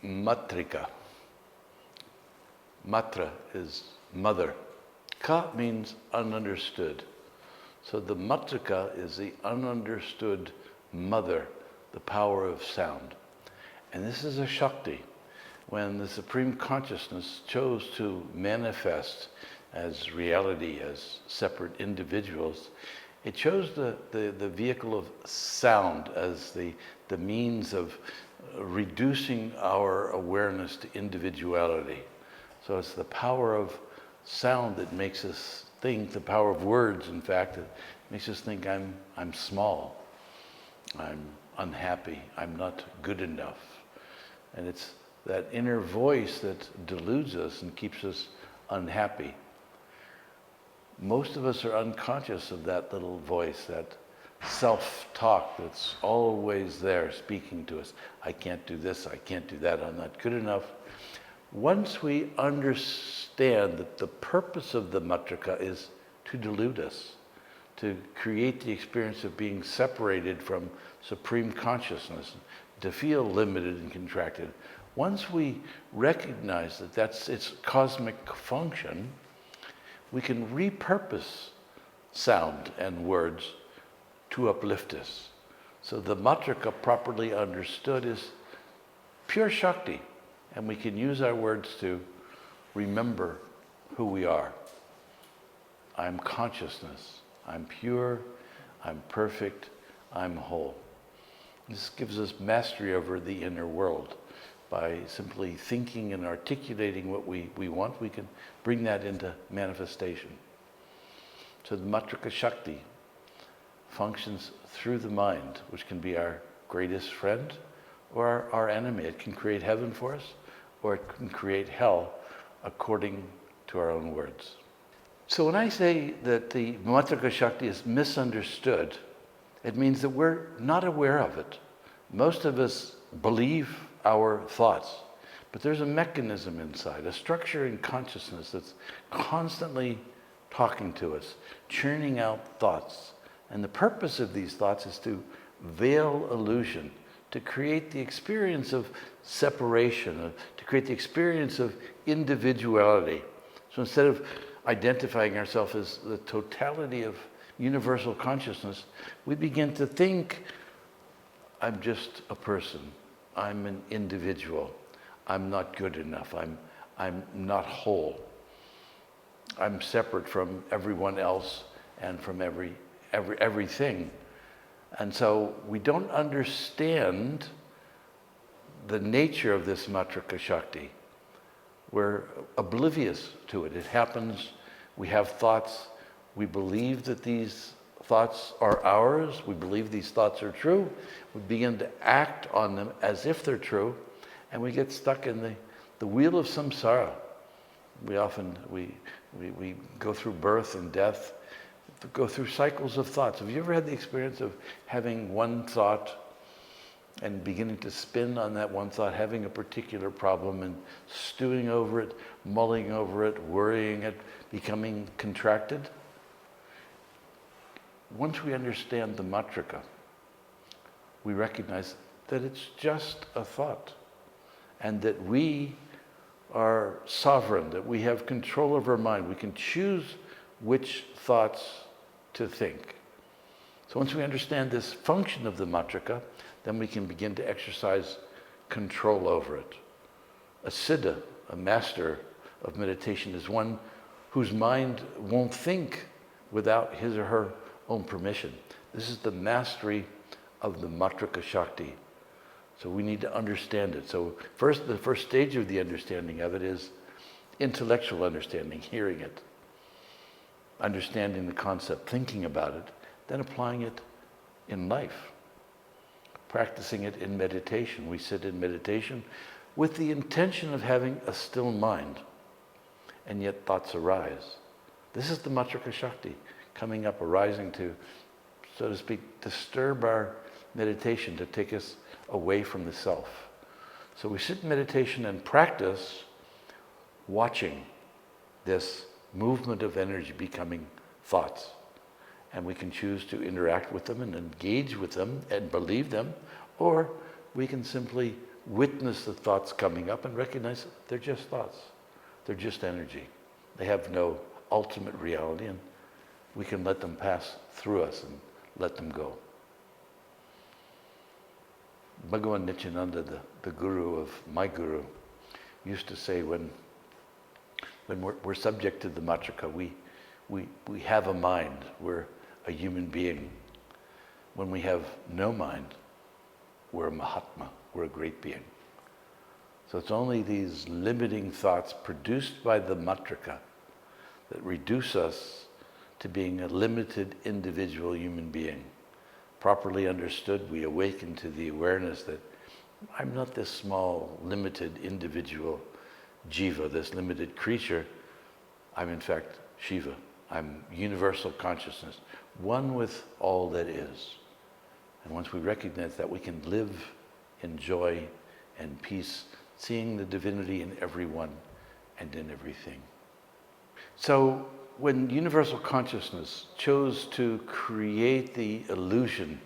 Matrika. Matra is mother. Ka means ununderstood. So the matrika is the ununderstood mother, the power of sound. And this is a Shakti. When the Supreme Consciousness chose to manifest as reality, as separate individuals, it chose the vehicle of sound as the means of reducing our awareness to individuality. So it's the power of sound that makes us think, the power of words, in fact, that makes us think I'm small, I'm unhappy, I'm not good enough. And it's that inner voice that deludes us and keeps us unhappy. Most of us are unconscious of that little voice, that self-talk that's always there speaking to us. I can't do this, I can't do that, I'm not good enough. Once we understand that the purpose of the matrika is to delude us, to create the experience of being separated from Supreme Consciousness, to feel limited and contracted. Once we recognize that that's its cosmic function, we can repurpose sound and words to uplift us. So the matrika, properly understood, is pure Shakti, and we can use our words to remember who we are. I'm consciousness, I'm pure, I'm perfect, I'm whole. This gives us mastery over the inner world. By simply thinking and articulating what we want, we can bring that into manifestation. So the matrika Shakti functions through the mind, which can be our greatest friend or our enemy. It can create heaven for us, or it can create hell according to our own words. So when I say that the matrika Shakti is misunderstood, it means that we're not aware of it. Most of us believe our thoughts, but there's a mechanism inside, a structure in consciousness that's constantly talking to us, churning out thoughts. And the purpose of these thoughts is to veil illusion, to create the experience of separation, to create the experience of individuality. So instead of identifying ourselves as the totality of universal consciousness, we begin to think, I'm just a person. I'm an individual. I'm not good enough. I'm not whole. I'm separate from everyone else and from everything. And so we don't understand the nature of this matrika Shakti. We're oblivious to it. It happens. We have thoughts. We believe that these thoughts are ours. We believe these thoughts are true. We begin to act on them as if they're true, and we get stuck in the wheel of samsara. We go through birth and death, go through cycles of thoughts. Have you ever had the experience of having one thought and beginning to spin on that one thought, having a particular problem and stewing over it, mulling over it, worrying it, becoming contracted? Once we understand the matrika, we recognize that it's just a thought, and that we are sovereign, that we have control of our mind. We can choose which thoughts to think. So once we understand this function of the matrika, then we can begin to exercise control over it. A siddha, a master of meditation, is one whose mind won't think without his or her own permission. This is the mastery of the matrika Shakti. So we need to understand it. So the first stage of the understanding of it is intellectual understanding, hearing it, understanding the concept, thinking about it, then applying it in life, practicing it in meditation. We sit in meditation with the intention of having a still mind, and yet thoughts arise. This is the matrika Shakti coming up, arising to, so to speak, disturb our meditation, to take us away from the self. So we sit in meditation and practice watching this movement of energy becoming thoughts. And we can choose to interact with them and engage with them and believe them, or we can simply witness the thoughts coming up and recognize they're just thoughts. They're just energy. They have no ultimate reality, and we can let them pass through us and let them go. Bhagavan Nityananda, the guru of my guru, used to say when we're subject to the matrika, we have a mind, we're a human being. When we have no mind, we're a Mahatma, we're a great being. So it's only these limiting thoughts produced by the matrika that reduce us to being a limited individual human being. Properly understood, we awaken to the awareness that I'm not this small, limited individual jiva, this limited creature. I'm in fact Shiva. I'm universal consciousness, one with all that is. And once we recognize that, we can live in joy and peace, seeing the divinity in everyone and in everything. So when universal consciousness chose to create the illusion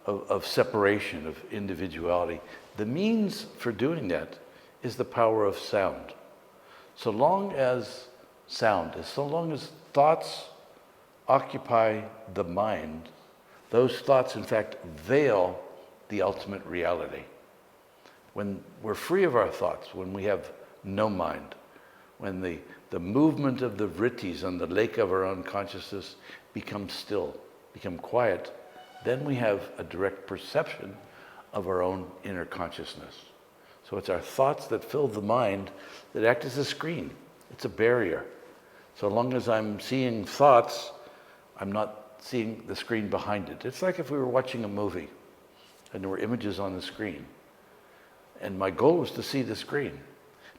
of separation, of individuality, the means for doing that is the power of sound. So long as thoughts occupy the mind, those thoughts in fact veil the ultimate reality. When we're free of our thoughts, when we have no mind, when the movement of the vrittis on the lake of our own consciousness becomes still, become quiet, then we have a direct perception of our own inner consciousness. So it's our thoughts that fill the mind that act as a screen. It's a barrier. So long as I'm seeing thoughts, I'm not seeing the screen behind it. It's like if we were watching a movie and there were images on the screen. And my goal was to see the screen.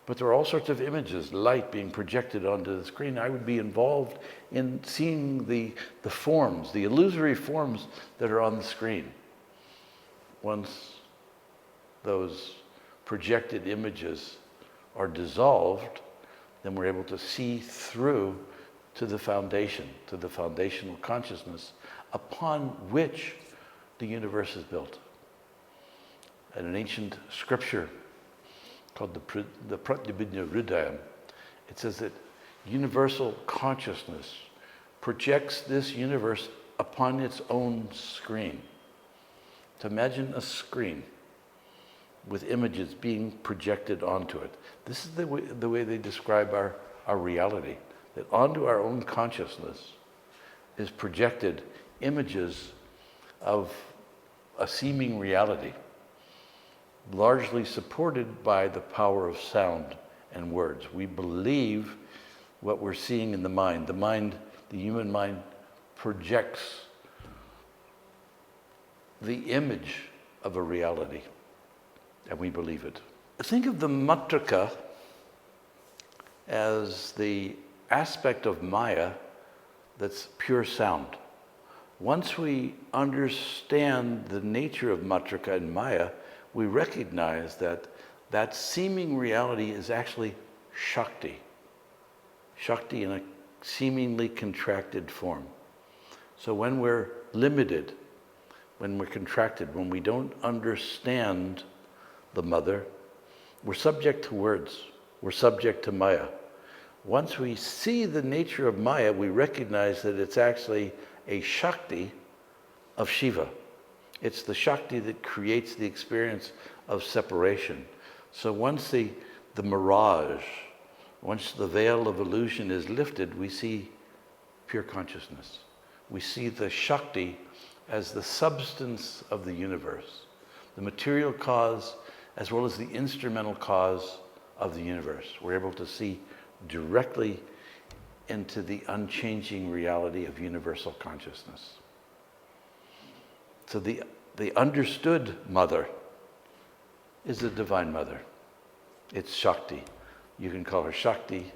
But there are all sorts of images, light being projected onto the screen. I would be involved in seeing the forms, the illusory forms that are on the screen. Once those projected images are dissolved, then we're able to see through to the foundation, to the foundational consciousness upon which the universe is built. And an ancient scripture called the Pratibhijna Hridayam, it says that universal consciousness projects this universe upon its own screen. So imagine a screen with images being projected onto it. This is the way they describe our reality, that onto our own consciousness is projected images of a seeming reality, largely supported by the power of sound and words. We believe what we're seeing in the mind. The human mind projects the image of a reality, and we believe it. Think of the matrika as the aspect of Maya that's pure sound. Once we understand the nature of matrika and Maya, we recognize that seeming reality is actually Shakti. Shakti in a seemingly contracted form. So when we're limited, when we're contracted, when we don't understand the mother, we're subject to words, we're subject to Maya. Once we see the nature of Maya, we recognize that it's actually a Shakti of Shiva. It's the Shakti that creates the experience of separation. So once the mirage, once the veil of illusion is lifted, we see pure consciousness. We see the Shakti as the substance of the universe, the material cause as well as the instrumental cause of the universe. We're able to see directly into the unchanging reality of universal consciousness. So the understood mother is the Divine Mother. It's Shakti. You can call her Shakti,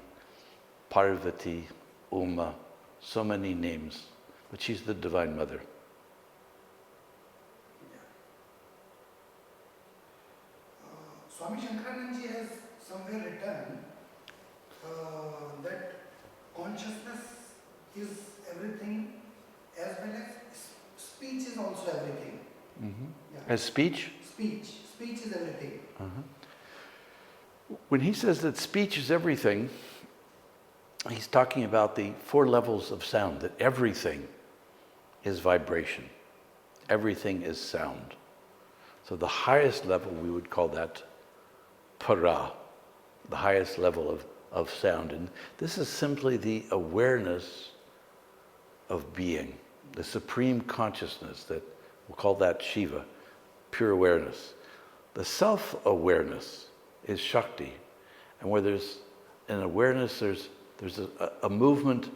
Parvati, Uma, so many names, but she's the Divine Mother. Swami Shankarananji has somewhere written that consciousness is everything as well as speech is also everything. Mm-hmm. Yeah. As speech? Speech is everything. Uh-huh. When he says that speech is everything, he's talking about the 4 levels of sound, that everything is vibration. Everything is sound. So the highest level, we would call that para, the highest level of sound. And this is simply the awareness of being, the supreme consciousness, that we'll call that Shiva, pure awareness. The self-awareness is Shakti. And where there's an awareness, there's a movement,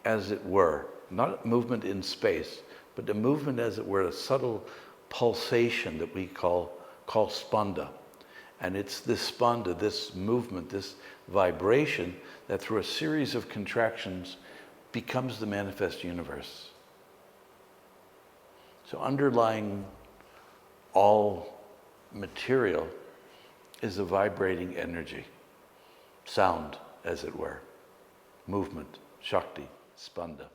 as it were, not a movement in space, but a movement, as it were, a subtle pulsation that we call spanda. And it's this spanda, this movement, this vibration, that through a series of contractions becomes the manifest universe. So underlying all material is a vibrating energy, sound, as it were, movement, Shakti, spanda.